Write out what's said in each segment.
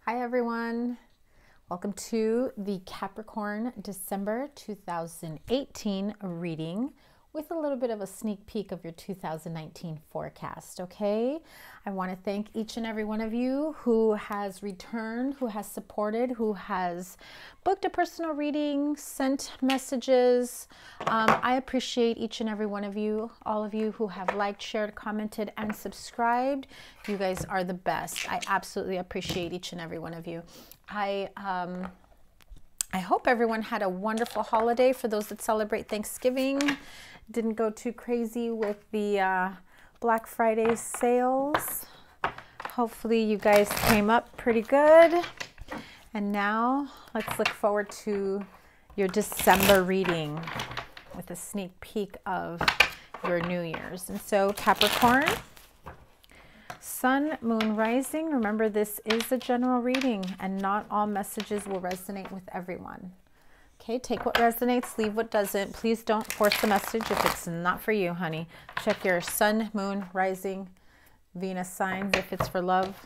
Hi everyone, welcome to the Capricorn December 2018 reading with a little bit of a sneak peek of your 2019 forecast, okay? I want to thank each and every one of you who has returned, who has supported, who has booked a personal reading, sent messages. I appreciate each and every one of you, all of you who have liked, shared, commented, and subscribed. You guys are the best. I absolutely appreciate each and every one of you. I hope everyone had a wonderful holiday. For those that celebrate Thanksgiving, didn't go too crazy with the Black Friday sales. Hopefully you guys came up pretty good. And now let's look forward to your December reading with a sneak peek of your New Year's. And so Capricorn, Sun, Moon, Rising. Remember, this is a general reading and not all messages will resonate with everyone. Okay, take what resonates, leave what doesn't. Please don't force the message if it's not for you, honey. Check your Sun, Moon, Rising, Venus signs if it's for love.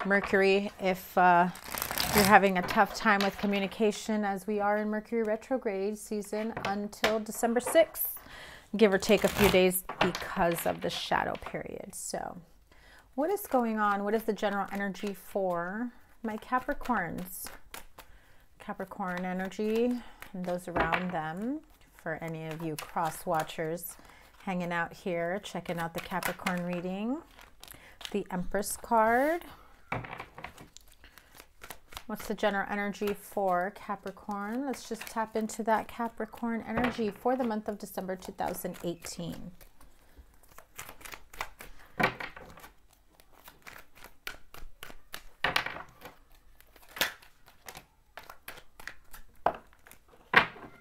Mercury if you're having a tough time with communication, as we are in Mercury retrograde season until December 6th. Give or take a few days because of the shadow period. So what is going on? What is the general energy for my Capricorns? Capricorn energy and those around them. For any of you cross watchers hanging out here, checking out the Capricorn reading. The Empress card. What's the general energy for Capricorn? Let's just tap into that Capricorn energy for the month of December 2018.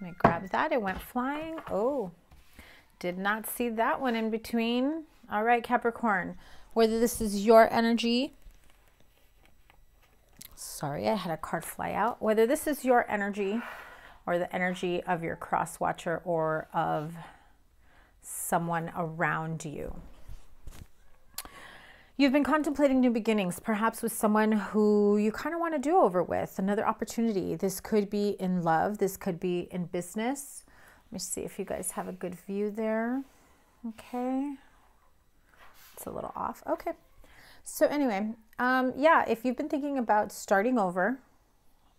Let me grab that. It went flying. Oh, did not see that one in between. All right, Capricorn, whether this is your energy, sorry, I had a card fly out. Whether this is your energy or the energy of your cross watcher or of someone around you. You've been contemplating new beginnings, perhaps with someone who you kind of want to do over with, another opportunity. This could be in love. This could be in business. Let me see if you guys have a good view there. Okay. It's a little off. Okay. So anyway, yeah, if you've been thinking about starting over,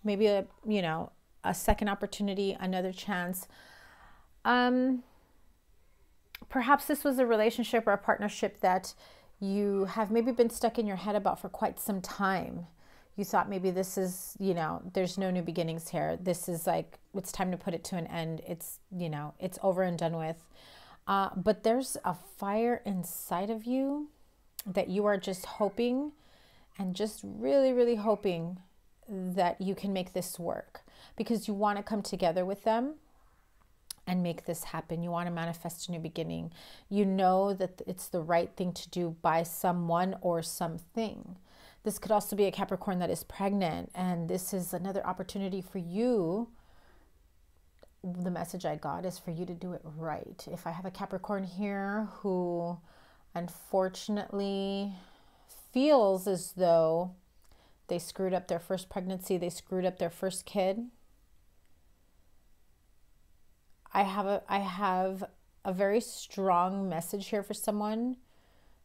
maybe a second opportunity, another chance, perhaps this was a relationship or a partnership that you have maybe been stuck in your head about for quite some time. You thought maybe this is, there's no new beginnings here. This is like, it's time to put it to an end. It's, it's over and done with. But there's a fire inside of you that you are just hoping and just really, really hoping that you can make this work because you want to come together with them and make this happen. You want to manifest a new beginning. You know that it's the right thing to do by someone or something. This could also be a Capricorn that is pregnant, and this is another opportunity for you. The message I got is for you to do it right. If I have a Capricorn here who unfortunately feels as though they screwed up their first pregnancy, they screwed up their first kid, I have a very strong message here for someone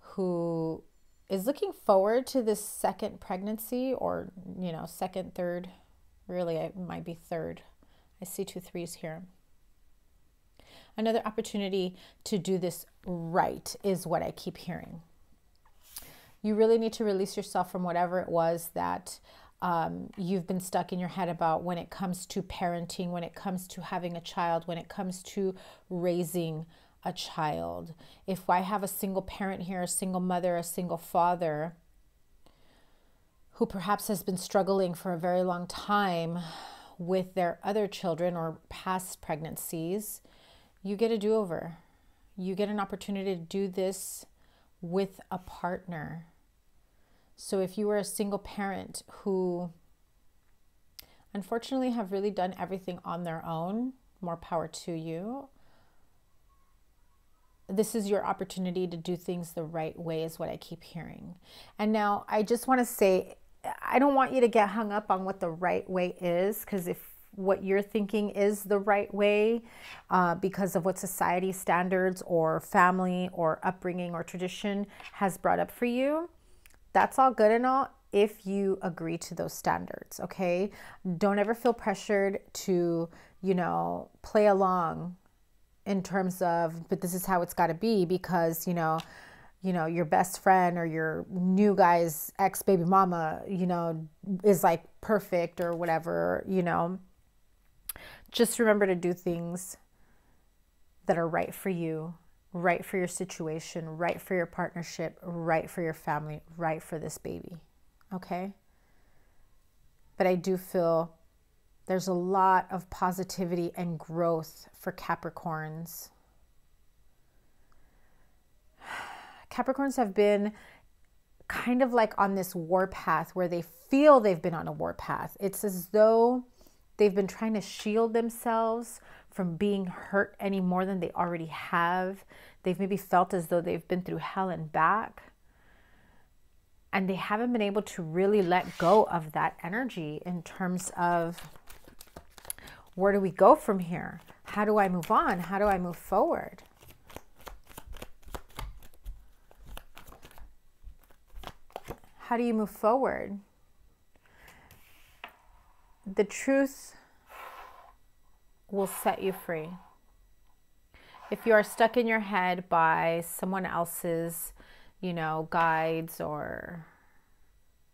who is looking forward to this second pregnancy or, second, third, really it might be third. I see 2 3s here. Another opportunity to do this right is what I keep hearing. You really need to release yourself from whatever it was that you've been stuck in your head about when it comes to parenting, when it comes to having a child, when it comes to raising a child. If I have a single parent here, a single mother, a single father who perhaps has been struggling for a very long time with their other children or past pregnancies, you get a do-over. You get an opportunity to do this with a partner. So if you are a single parent who unfortunately have really done everything on their own, more power to you. This is your opportunity to do things the right way is what I keep hearing. And now I just want to say, I don't want you to get hung up on what the right way is, because if what you're thinking is the right way because of what society standards or family or upbringing or tradition has brought up for you, that's all good and all if you agree to those standards, okay? Don't ever feel pressured to, play along in terms of, but this is how it's got to be because, your best friend or your new guy's ex-baby mama, is like perfect or whatever, Just remember to do things that are right for you, right for your situation, right for your partnership, right for your family, right for this baby, okay? But I do feel there's a lot of positivity and growth for Capricorns. Capricorns have been kind of like on this war path where they feel they've been on a war path. It's as though they've been trying to shield themselves from being hurt any more than they already have. They've maybe felt as though they've been through hell and back. And they haven't been able to really let go of that energy in terms of, where do we go from here? How do I move on? How do I move forward? How do you move forward? The truth will set you free. If you are stuck in your head by someone else's, guides or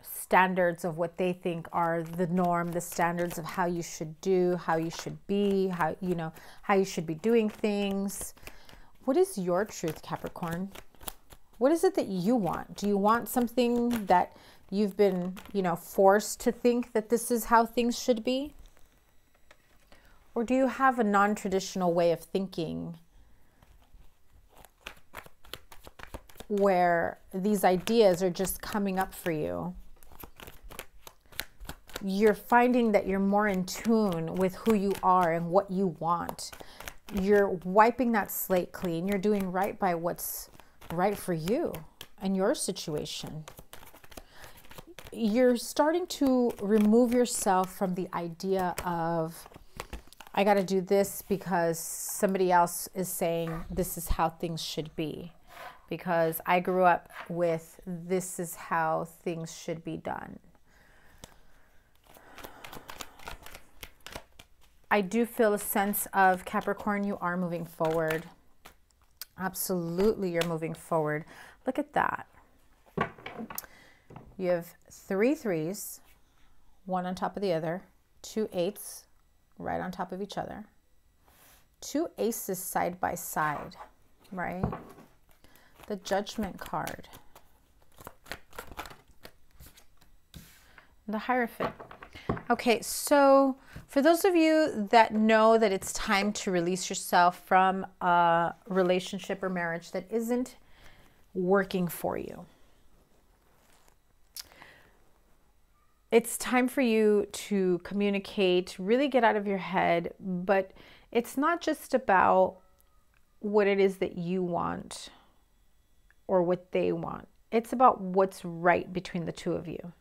standards of what they think are the norm, the standards of how you should do, how you should be, how you should be doing things. What is your truth, Capricorn? What is it that you want? Do you want something that you've been, forced to think that this is how things should be? Or do you have a non-traditional way of thinking where these ideas are just coming up for you? You're finding that you're more in tune with who you are and what you want. You're wiping that slate clean. You're doing right by what's right for you and your situation. You're starting to remove yourself from the idea of, I got to do this because somebody else is saying this is how things should be. Because I grew up with this is how things should be done. I do feel a sense of, Capricorn, you are moving forward. Absolutely, you're moving forward. Look at that. You have 3 3s, one on top of the other, 2 8s right on top of each other, 2 aces side by side, right? The Judgment card, the Hierophant. Okay, so for those of you that know that it's time to release yourself from a relationship or marriage that isn't working for you, it's time for you to communicate, really get out of your head, but it's not just about what it is that you want or what they want. It's about what's right between the two of you.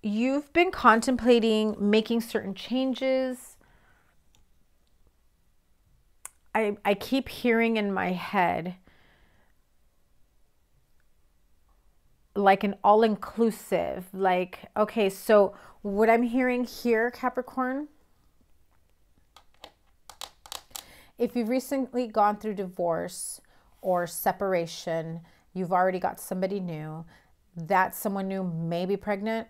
You've been contemplating making certain changes. I keep hearing in my head like an all-inclusive, like, okay, so what I'm hearing here, Capricorn, if you've recently gone through divorce or separation, you've already got somebody new, that someone new may be pregnant,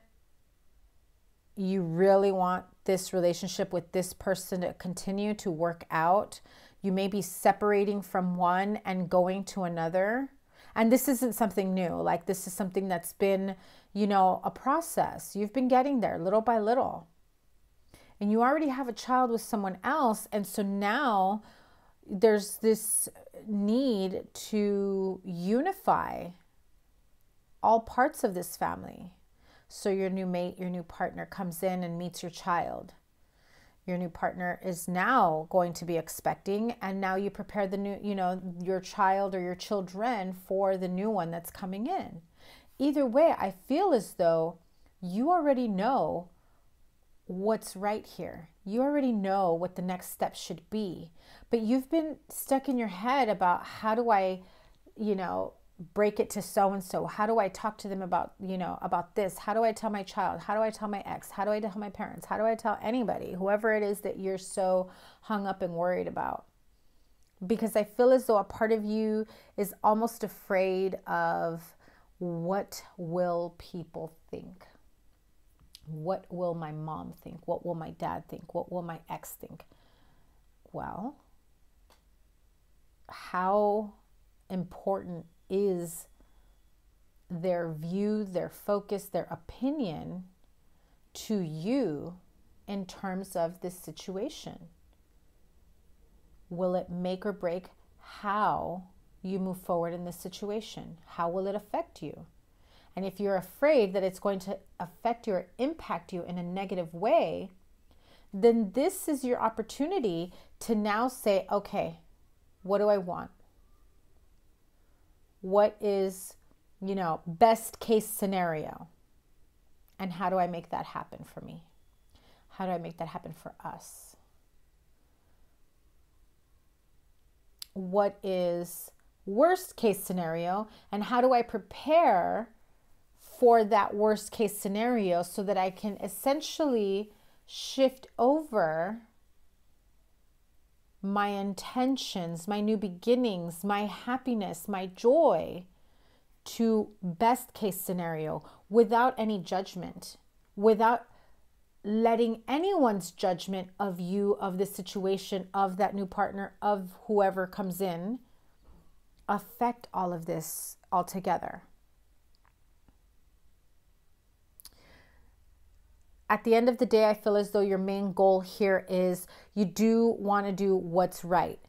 you really want this relationship with this person to continue to work out, you may be separating from one and going to another. And this isn't something new. Like, this is something that's been, a process. You've been getting there little by little. And you already have a child with someone else. And so now there's this need to unify all parts of this family. So your new mate, your new partner comes in and meets your child. your new partner is now going to be expecting, and now you prepare the new, your child or your children for the new one that's coming in. Either way, I feel as though you already know what's right here. You already know what the next step should be, but you've been stuck in your head about how do I, break it to so-and-so? How do I talk to them about, about this? How do I tell my child? How do I tell my ex? How do I tell my parents? How do I tell anybody, whoever it is that you're so hung up and worried about? Because I feel as though a part of you is almost afraid of, what will people think? What will my mom think? What will my dad think? What will my ex think? Well, how important is their view, their focus, their opinion to you in terms of this situation? Will it make or break how you move forward in this situation? How will it affect you? And if you're afraid that it's going to affect you or impact you in a negative way, then this is your opportunity to now say, okay, what do I want? What is, best case scenario? And how do I make that happen for me? How do I make that happen for us? What is worst case scenario? And how do I prepare for that worst case scenario so that I can essentially shift over my intentions, my new beginnings, my happiness, my joy to best case scenario without any judgment, without letting anyone's judgment of you, of the situation, of that new partner, of whoever comes in, affect all of this altogether. At the end of the day, I feel as though your main goal here is you do want to do what's right.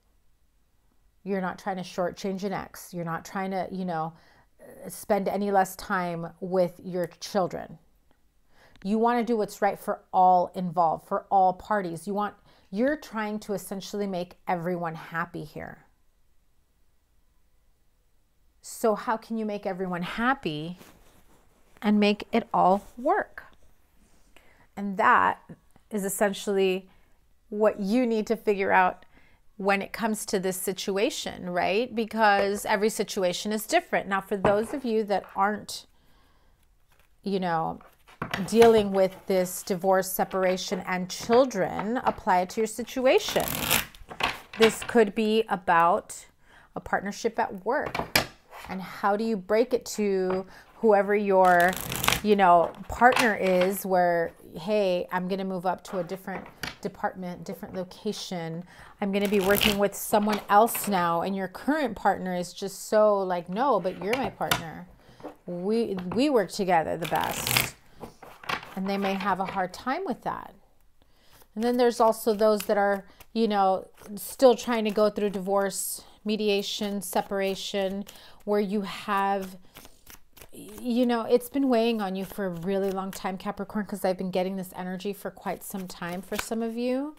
You're not trying to shortchange an ex. You're not trying to, spend any less time with your children. You want to do what's right for all involved, for all parties. You're trying to essentially make everyone happy here. So how can you make everyone happy and make it all work? And that is essentially what you need to figure out when it comes to this situation, right? Because every situation is different. Now, for those of you that aren't, dealing with this divorce, separation, and children, apply it to your situation. This could be about a partnership at work. And how do you break it to whoever your, partner is, where, hey, I'm going to move up to a different department, different location. I'm going to be working with someone else now. And your current partner is just so like, no, but you're my partner. We work together the best. And they may have a hard time with that. And then there's also those that are, still trying to go through divorce, mediation, separation, where you have, it's been weighing on you for a really long time, Capricorn, because I've been getting this energy for quite some time for some of you.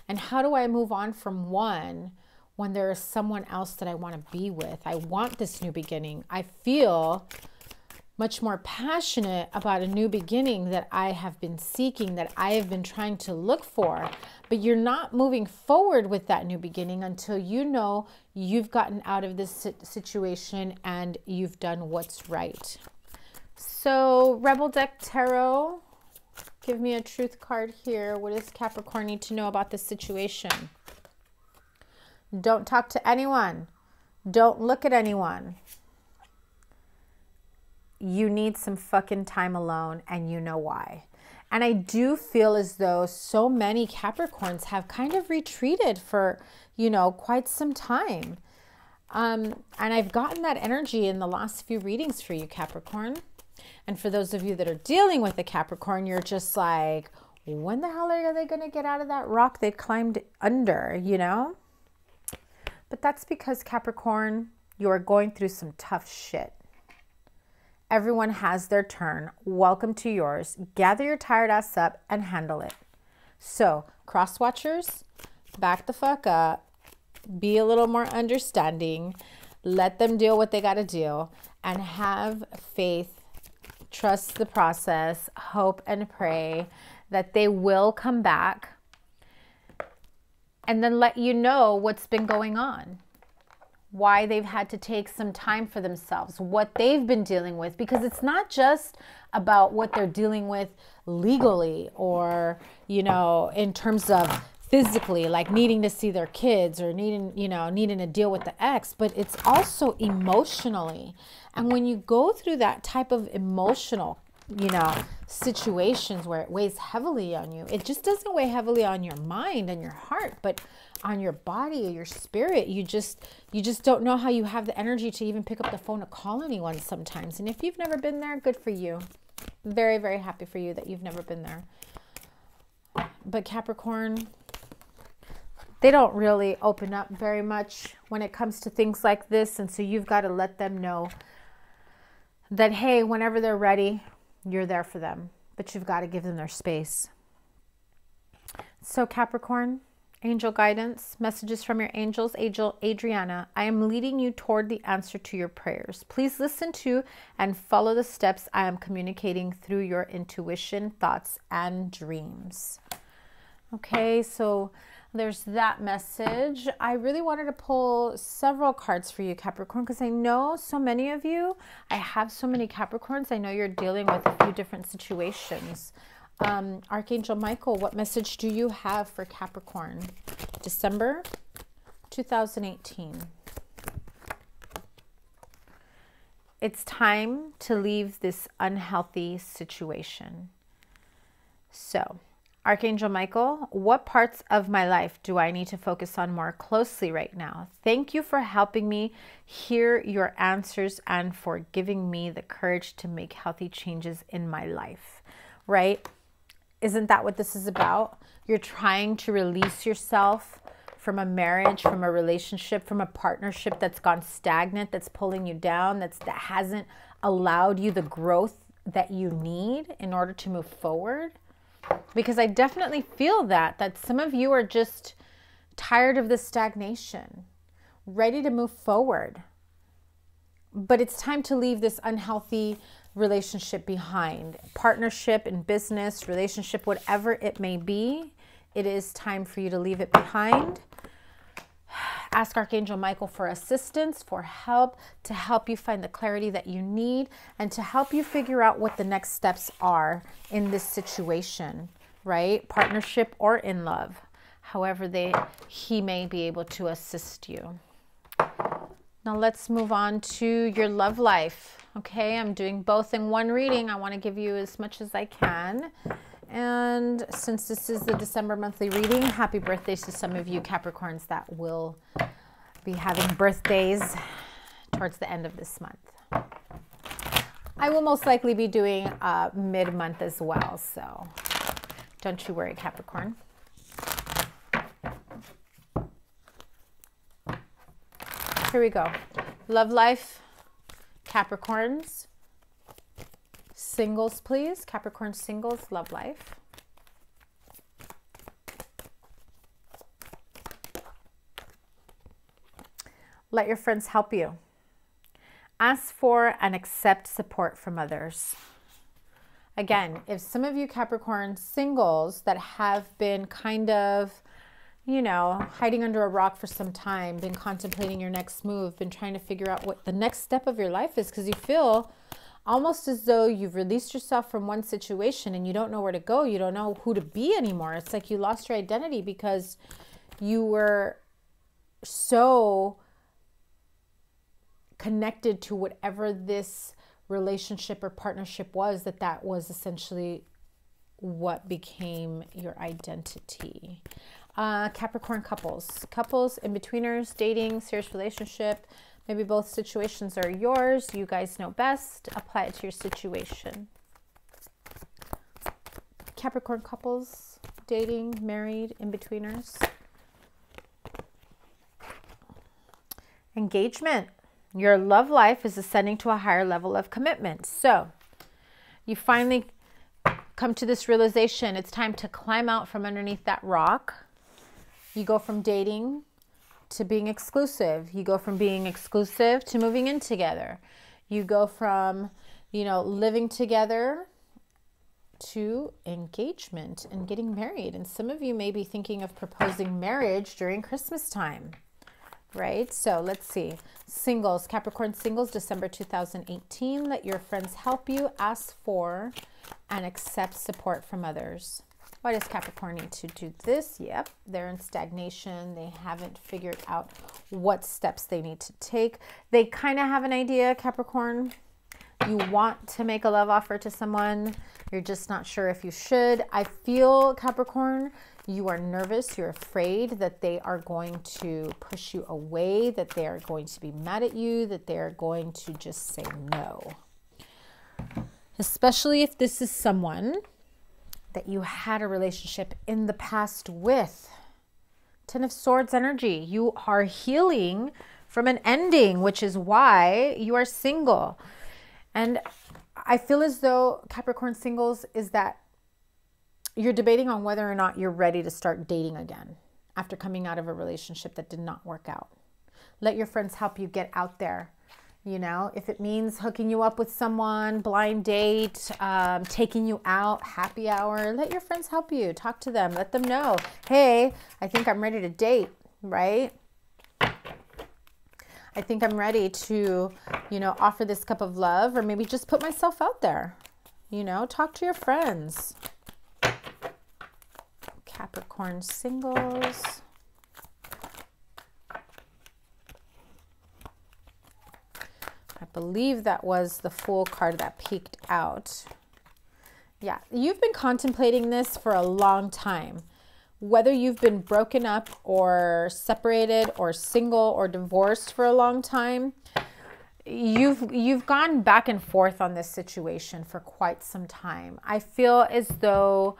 And how do I move on from one when there is someone else that I want to be with? I want this new beginning. I feel much more passionate about a new beginning that I have been seeking, that I have been trying to look for. But you're not moving forward with that new beginning until you've gotten out of this situation and you've done what's right. So, Rebel Deck Tarot, give me a truth card here. What does Capricorn need to know about this situation? Don't talk to anyone. Don't look at anyone. You need some fucking time alone, and you know why. And I do feel as though so many Capricorns have kind of retreated for, quite some time. And I've gotten that energy in the last few readings for you, Capricorn. And for those of you that are dealing with a Capricorn, you're just like, when the hell are they going to get out of that rock they climbed under, But that's because, Capricorn, you are going through some tough shit. Everyone has their turn. Welcome to yours. Gather your tired ass up and handle it. So cross watchers, back the fuck up, be a little more understanding, let them deal what they got to do, and have faith, trust the process, hope and pray that they will come back, and then let you know what's been going on, why they've had to take some time for themselves, what they've been dealing with, because it's not just about what they're dealing with legally or, you know, in terms of physically, like needing to see their kids or needing to deal with the ex, but it's also emotionally. And when you go through that type of emotional, situations where it weighs heavily on you, it just doesn't weigh heavily on your mind and your heart, but on your body or your spirit. You just don't know how you have the energy to even pick up the phone to call anyone sometimes. And if you've never been there, good for you. Very, very happy for you that you've never been there. But Capricorn, they don't really open up very much when it comes to things like this. And so you've got to let them know that, hey, whenever they're ready, you're there for them. But you've got to give them their space. So Capricorn, angel guidance, messages from your angels. Angel Adriana, I am leading you toward the answer to your prayers. Please listen to and follow the steps I am communicating through your intuition, thoughts, and dreams. Okay, so there's that message. I really wanted to pull several cards for you, Capricorn, because I know so many of you, I have so many Capricorns, I know you're dealing with a few different situations. Archangel Michael, what message do you have for Capricorn? December 2018. It's time to leave this unhealthy situation. So, Archangel Michael, what parts of my life do I need to focus on more closely right now? Thank you for helping me hear your answers and for giving me the courage to make healthy changes in my life, right? Isn't that what this is about? You're trying to release yourself from a marriage, from a relationship, from a partnership that's gone stagnant, that's pulling you down, that hasn't allowed you the growth that you need in order to move forward. Because I definitely feel that some of you are just tired of the stagnation, ready to move forward. But it's time to leave this unhealthy relationship behind. Partnership in business, relationship, whatever it may be, it is time for you to leave it behind. Ask Archangel Michael for assistance, for help, to help you find the clarity that you need and to help you figure out what the next steps are in this situation, right? Partnership or in love. However, he may be able to assist you. Now let's move on to your love life. Okay, I'm doing both in one reading. I want to give you as much as I can. And since this is the December monthly reading, happy birthdays to some of you Capricorns that will be having birthdays towards the end of this month. I will most likely be doing mid-month as well, so don't you worry, Capricorn. Here we go. Love life, Capricorns. Singles, please. Capricorn singles, love life. Let your friends help you. Ask for and accept support from others. Again, if some of you Capricorn singles that have been kind of, hiding under a rock for some time, been contemplating your next move, been trying to figure out what the next step of your life is because you feel almost as though you've released yourself from one situation and you don't know where to go. You don't know who to be anymore. It's like you lost your identity because you were so connected to whatever this relationship or partnership was that was essentially what became your identity. Capricorn couples, in-betweeners, dating, serious relationship. Maybe both situations are yours. You guys know best. Apply it to your situation. Capricorn couples, dating, married, in-betweeners. Engagement. Your love life is ascending to a higher level of commitment. So you finally come to this realization. It's time to climb out from underneath that rock. You go from dating to being exclusive. You go from being exclusive to moving in together. You go from, living together to engagement and getting married. And some of you may be thinking of proposing marriage during Christmas time, right? So let's see. Singles, Capricorn singles, December 2018. Let your friends help you. Ask for and accept support from others. Why does Capricorn need to do this? Yep, they're in stagnation. They haven't figured out what steps they need to take. They kind of have an idea, Capricorn. You want to make a love offer to someone. You're just not sure if you should. I feel, Capricorn, you are nervous. You're afraid that they are going to push you away, that they are going to be mad at you, that they are going to just say no. Especially if this is someone that you had a relationship in the past with. Ten of Swords energy. You are healing from an ending, which is why you are single. And I feel as though Capricorn singles is that you're debating on whether or not you're ready to start dating again after coming out of a relationship that did not work out. Let your friends help you get out there. If it means hooking you up with someone, blind date, taking you out, happy hour, let your friends help you. Talk to them. Let them know, hey, I think I'm ready to date, right? I think I'm ready to, offer this cup of love, or maybe just put myself out there. Talk to your friends. Capricorn singles. I believe that was the Fool card that peeked out. Yeah, you've been contemplating this for a long time. Whether you've been broken up or separated or single or divorced for a long time, you've gone back and forth on this situation for quite some time. I feel as though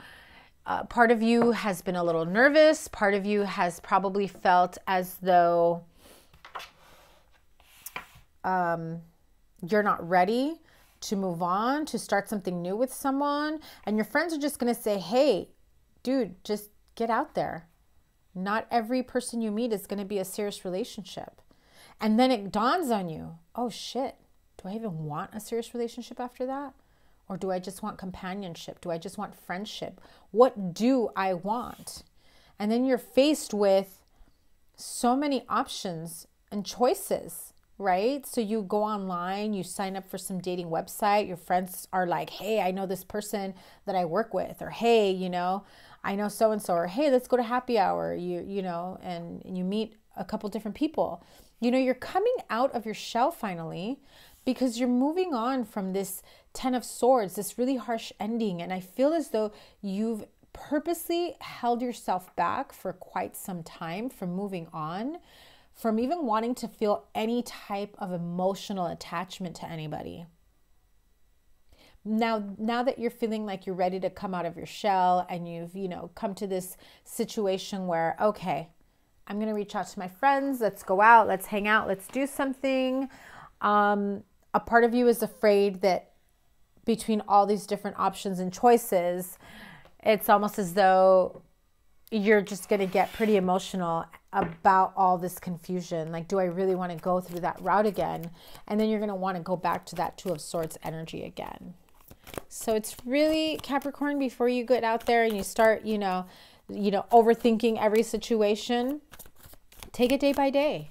part of you has been a little nervous. Part of you has probably felt as though you're not ready to move on, to start something new with someone. And your friends are just going to say, hey, dude, just get out there. Not every person you meet is going to be a serious relationship. And then it dawns on you, oh shit, do I even want a serious relationship after that? Or do I just want companionship? Do I just want friendship? What do I want? And then you're faced with so many options and choices, right? So you go online, you sign up for some dating website. Your friends are like, hey, I know this person that I work with, or hey, I know so-and-so, or hey, let's go to happy hour, and you meet a couple different people. You're coming out of your shell finally because you're moving on from this Ten of Swords, this really harsh ending. And I feel as though you've purposely held yourself back for quite some time from moving on, from even wanting to feel any type of emotional attachment to anybody. Now that you're feeling like you're ready to come out of your shell and you've, come to this situation where, okay, I'm going to reach out to my friends. Let's go out. Let's hang out. Let's do something. A part of you is afraid that between all these different options and choices, it's almost as though you're just going to get pretty emotional about all this confusion. Like, do I really want to go through that route again? And then you're going to want to go back to that Two of Swords energy again. So it's really, Capricorn, before you get out there and you start, overthinking every situation, take it day by day.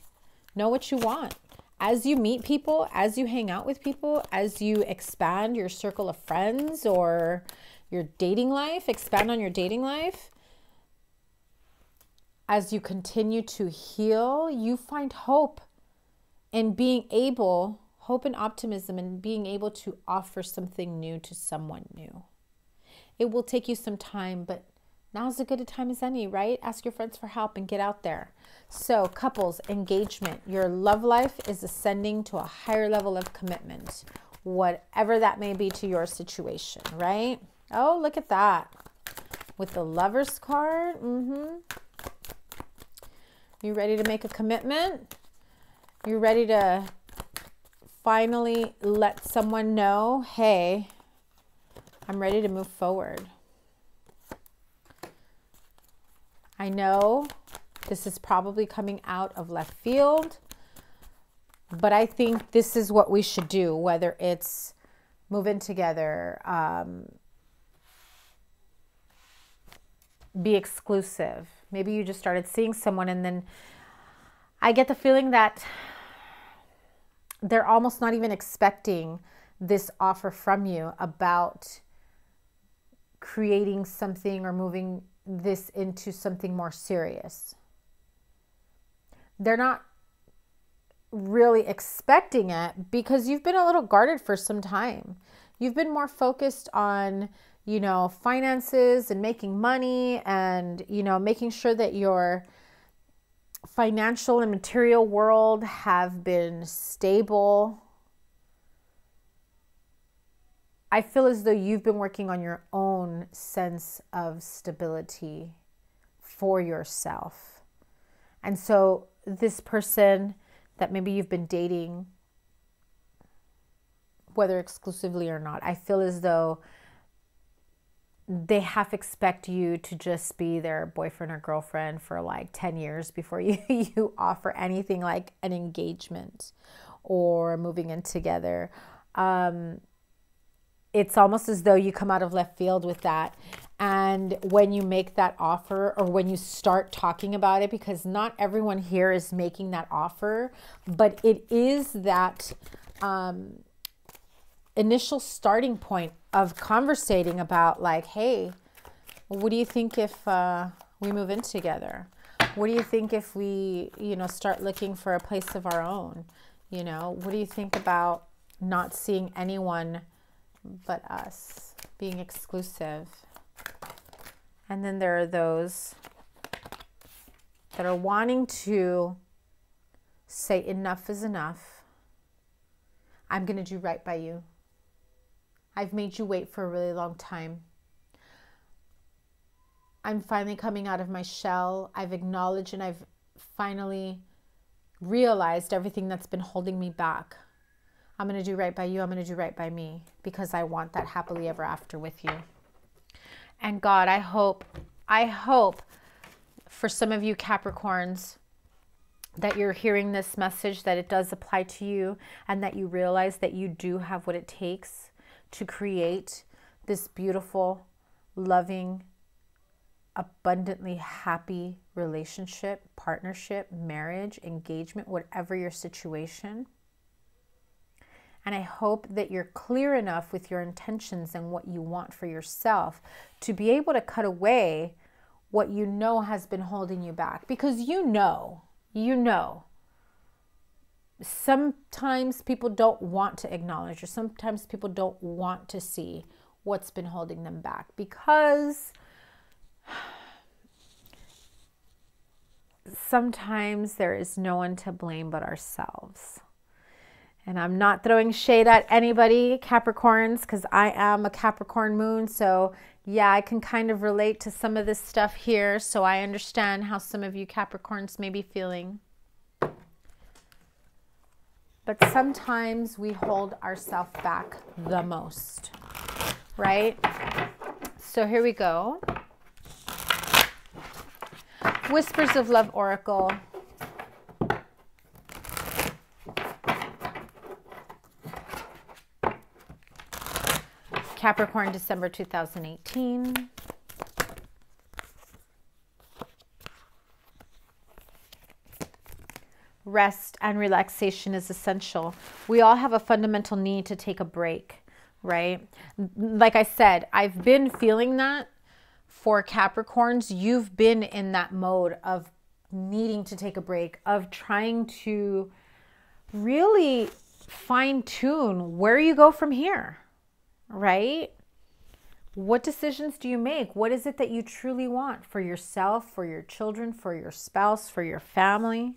Know what you want. As you meet people, as you hang out with people, as you expand your circle of friends or your dating life, expand on your dating life, as you continue to heal, you find hope in being able, hope and optimism in being able to offer something new to someone new. It will take you some time, but now's as good a time as any, right? Ask your friends for help and get out there. So couples, engagement, your love life is ascending to a higher level of commitment, whatever that may be to your situation, right? Oh, look at that. With the Lovers card, You ready to make a commitment? You ready to finally let someone know, hey, I'm ready to move forward. I know this is probably coming out of left field, but I think this is what we should do, whether it's move in together, be exclusive. Maybe you just started seeing someone and then I get the feeling that they're almost not even expecting this offer from you about creating something or moving this into something more serious. They're not really expecting it because you've been a little guarded for some time. You've been more focused on, you know, finances and making money and, you know, making sure that your financial and material world have been stable. I feel as though you've been working on your own sense of stability for yourself. And so this person that maybe you've been dating, whether exclusively or not, I feel as though they half expect you to just be their boyfriend or girlfriend for like 10 years before you offer anything like an engagement or moving in together. It's almost as though you come out of left field with that. And when you make that offer or when you start talking about it, because not everyone here is making that offer, but it is that initial starting point of conversating about like, hey, what do you think if we move in together? What do you think if we, you know, start looking for a place of our own? You know, what do you think about not seeing anyone but us, being exclusive? And then there are those that are wanting to say enough is enough. I'm going to do right by you. I've made you wait for a really long time. I'm finally coming out of my shell. I've acknowledged and I've finally realized everything that's been holding me back. I'm going to do right by you. I'm going to do right by me because I want that happily ever after with you. And God, I hope for some of you Capricorns that you're hearing this message, that it does apply to you and that you realize that you do have what it takes to create this beautiful, loving, abundantly happy relationship, partnership, marriage, engagement, whatever your situation. And I hope that you're clear enough with your intentions and what you want for yourself to be able to cut away what you know has been holding you back. Because you know, sometimes people don't want to acknowledge, or sometimes people don't want to see what's been holding them back, because sometimes there is no one to blame but ourselves. And I'm not throwing shade at anybody, Capricorns, because I am a Capricorn moon. So yeah, I can kind of relate to some of this stuff here. So I understand how some of you Capricorns may be feeling. But sometimes we hold ourselves back the most, right? So here we go. Whispers of Love Oracle. Capricorn, December 2018. Rest and relaxation is essential. We all have a fundamental need to take a break, right? Like I said, I've been feeling that for Capricorns. You've been in that mode of needing to take a break, of trying to really fine-tune where you go from here. Right? What decisions do you make? What is it that you truly want for yourself, for your children, for your spouse, for your family,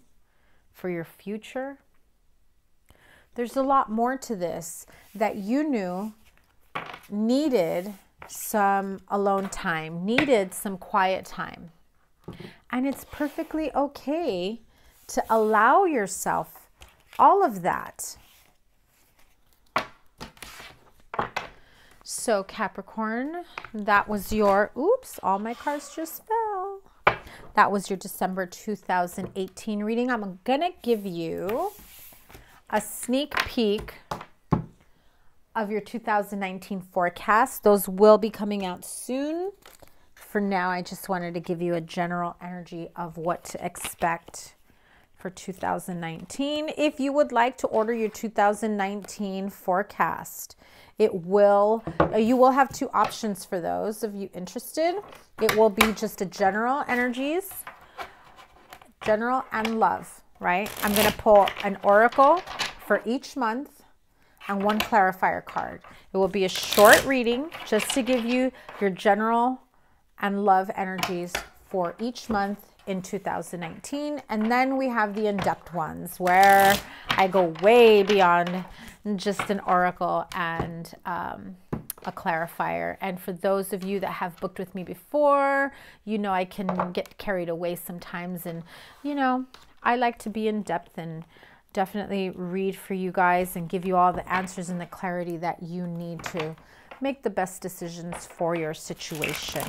for your future? There's a lot more to this that you knew needed some alone time, needed some quiet time. And it's perfectly okay to allow yourself all of that. So Capricorn, that was your, oops, all my cards just fell. That was your December 2018 reading. I'm going to give you a sneak peek of your 2019 forecast. Those will be coming out soon. For now, I just wanted to give you a general energy of what to expect for 2019. If you would like to order your 2019 forecast, you will have two options for those of you interested. It will be just a general energies, general and love, right? I'm going to pull an oracle for each month and one clarifier card. It will be a short reading just to give you your general and love energies for each month in 2019. And then we have the in-depth ones where I go way beyond just an oracle and a clarifier. And for those of you that have booked with me before, you know I can get carried away sometimes, and you know I like to be in depth and definitely read for you guys and give you all the answers and the clarity that you need to make the best decisions for your situation.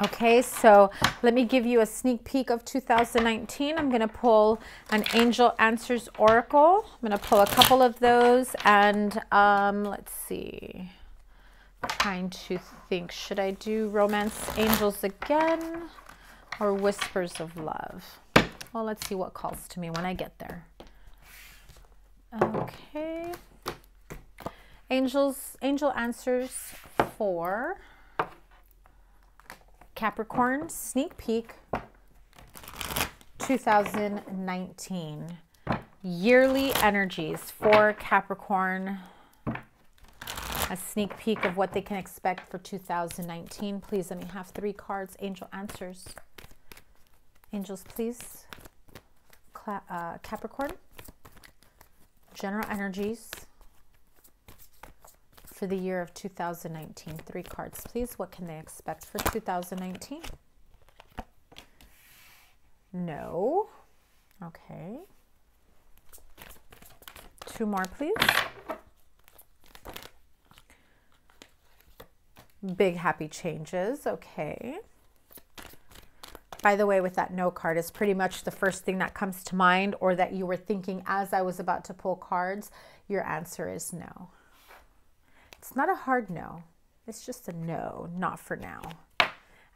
Okay, so let me give you a sneak peek of 2019. I'm going to pull an Angel Answers Oracle. I'm going to pull a couple of those, and let's see. Trying to think, should I do Romance Angels again or Whispers of Love? Well, let's see what calls to me when I get there. Okay. Angel Answers for Capricorn, sneak peek 2019. Yearly energies for Capricorn. A sneak peek of what they can expect for 2019. Please let me have 3 cards. Angel Answers. Angels, please. Capricorn. General energies for the year of 2019. 3 cards, please. What can they expect for 2019? No. Okay. 2 more, please. Big happy changes. Okay. By the way, with that no card is pretty much the first thing that comes to mind, or that you were thinking as I was about to pull cards. Your answer is no. It's not a hard no. It's just a no, not for now.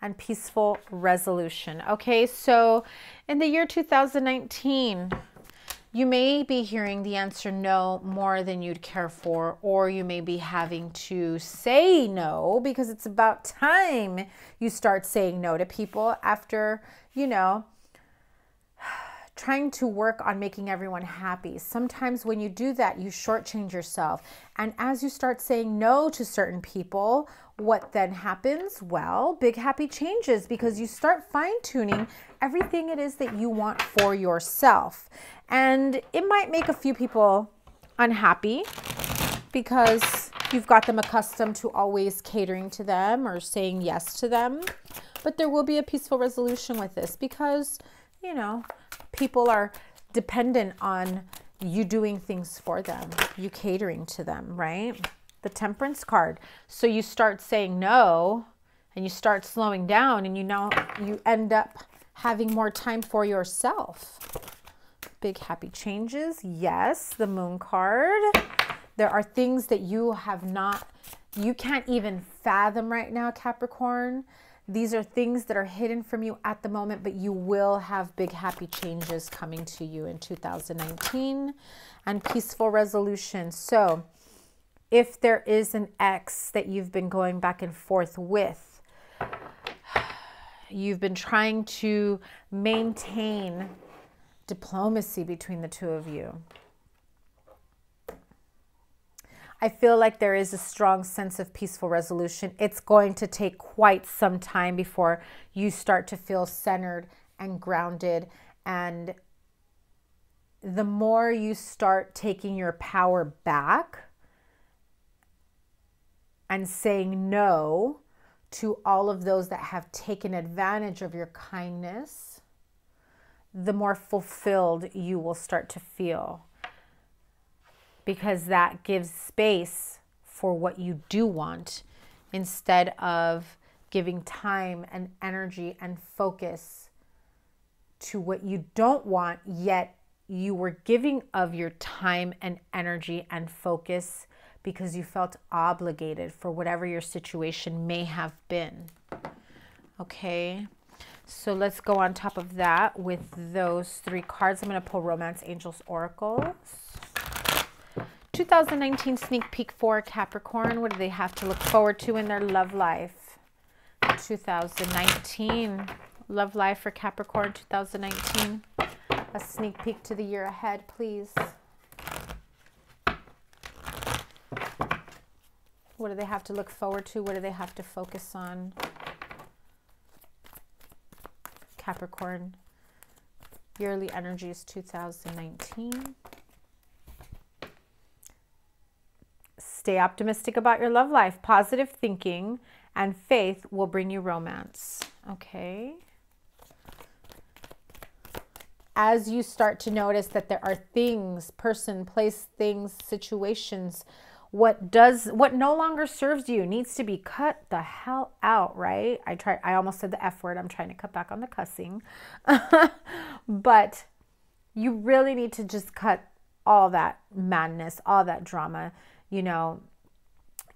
And peaceful resolution. Okay, so in the year 2019, you may be hearing the answer no more than you'd care for, or you may be having to say no because it's about time you start saying no to people after, you know, trying to work on making everyone happy. Sometimes when you do that, you shortchange yourself. And as you start saying no to certain people, what then happens? Well, big happy changes, because you start fine-tuning everything it is that you want for yourself. And it might make a few people unhappy because you've got them accustomed to always catering to them or saying yes to them. But there will be a peaceful resolution with this because, you know, people are dependent on you doing things for them, you catering to them, right? The Temperance card. So you start saying no and you start slowing down, and you end up having more time for yourself. Big happy changes. Yes, the Moon card. There are things that you can't even fathom right now, Capricorn. These are things that are hidden from you at the moment, but you will have big happy changes coming to you in 2019. And peaceful resolution. So if there is an ex that you've been going back and forth with, you've been trying to maintain diplomacy between the two of you. I feel like there is a strong sense of peaceful resolution. It's going to take quite some time before you start to feel centered and grounded. And the more you start taking your power back and saying no to all of those that have taken advantage of your kindness, the more fulfilled you will start to feel. Because that gives space for what you do want instead of giving time and energy and focus to what you don't want, yet you were giving of your time and energy and focus because you felt obligated for whatever your situation may have been. Okay, so let's go on top of that with those 3 cards. I'm going to pull Romance Angels Oracles. 2019 sneak peek for Capricorn. What do they have to look forward to in their love life? 2019 love life for Capricorn 2019. A sneak peek to the year ahead, please. What do they have to look forward to? What do they have to focus on? Capricorn, yearly energies 2019. Stay optimistic about your love life. Positive thinking and faith will bring you romance. Okay. As you start to notice that there are things, person, place, things, situations, what no longer serves you needs to be cut the hell out, right? I almost said the F word. I'm trying to cut back on the cussing. But you really need to just cut all that madness, all that drama. You know,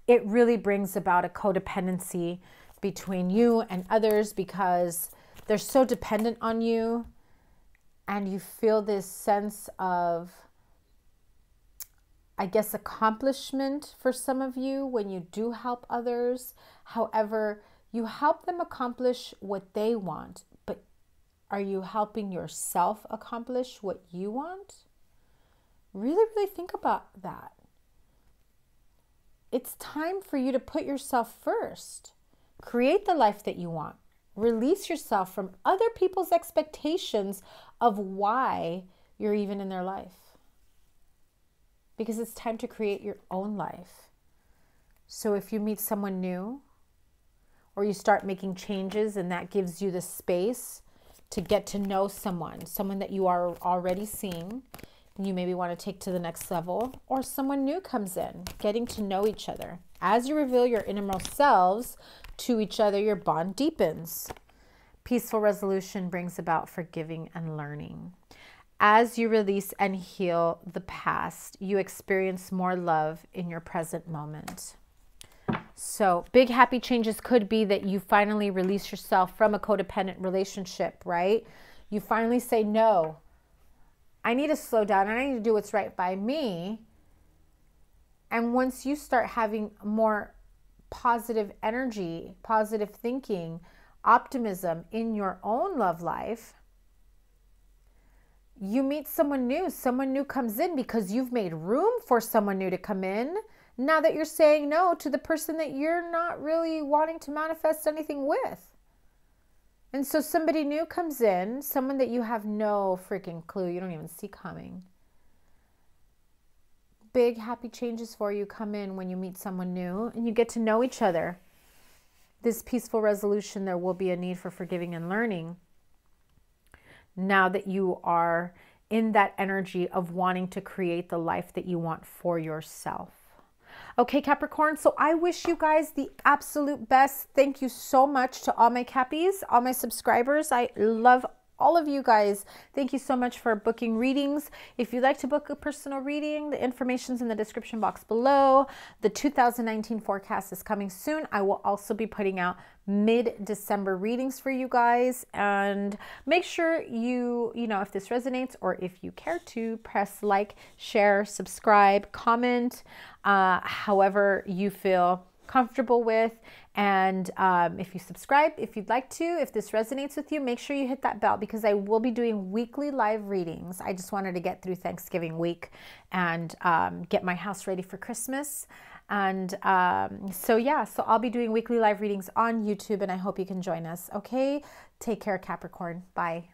it really brings about a codependency between you and others because they're so dependent on you, and you feel this sense of, I guess, accomplishment for some of you when you do help others. However, you help them accomplish what they want, but are you helping yourself accomplish what you want? Really, really think about that. It's time for you to put yourself first. Create the life that you want. Release yourself from other people's expectations of why you're even in their life. Because it's time to create your own life. So if you meet someone new, or you start making changes and that gives you the space to get to know someone that you are already seeing, and you maybe want to take to the next level, or someone new comes in, getting to know each other. As you reveal your innermost selves to each other, your bond deepens. Peaceful resolution brings about forgiving and learning. As you release and heal the past, you experience more love in your present moment. So big happy changes could be that you finally release yourself from a codependent relationship, right? You finally say, no, I need to slow down and I need to do what's right by me. And once you start having more positive energy, positive thinking, optimism in your own love life, you meet someone new comes in because you've made room for someone new to come in. Now that you're saying no to the person that you're not really wanting to manifest anything with. And so somebody new comes in, someone that you have no freaking clue, you don't even see coming. Big happy changes for you come in when you meet someone new and you get to know each other. This peaceful resolution, there will be a need for forgiving and learning. Now that you are in that energy of wanting to create the life that you want for yourself. Okay, Capricorn, so I wish you guys the absolute best. Thank you so much to all my Cappies, all my subscribers. I love all of you guys. Thank you so much for booking readings. If you'd like to book a personal reading, the information's in the description box below. The 2019 forecast is coming soon. I will also be putting out mid-December readings for you guys. And make sure you know, if this resonates or if you care to, press like, share, subscribe, comment, however you feel comfortable with. And if you subscribe, if you'd like to, if this resonates with you, make sure you hit that bell because I will be doing weekly live readings. I just wanted to get through Thanksgiving week and get my house ready for Christmas. And so I'll be doing weekly live readings on YouTube and I hope you can join us. Okay, take care, Capricorn. Bye.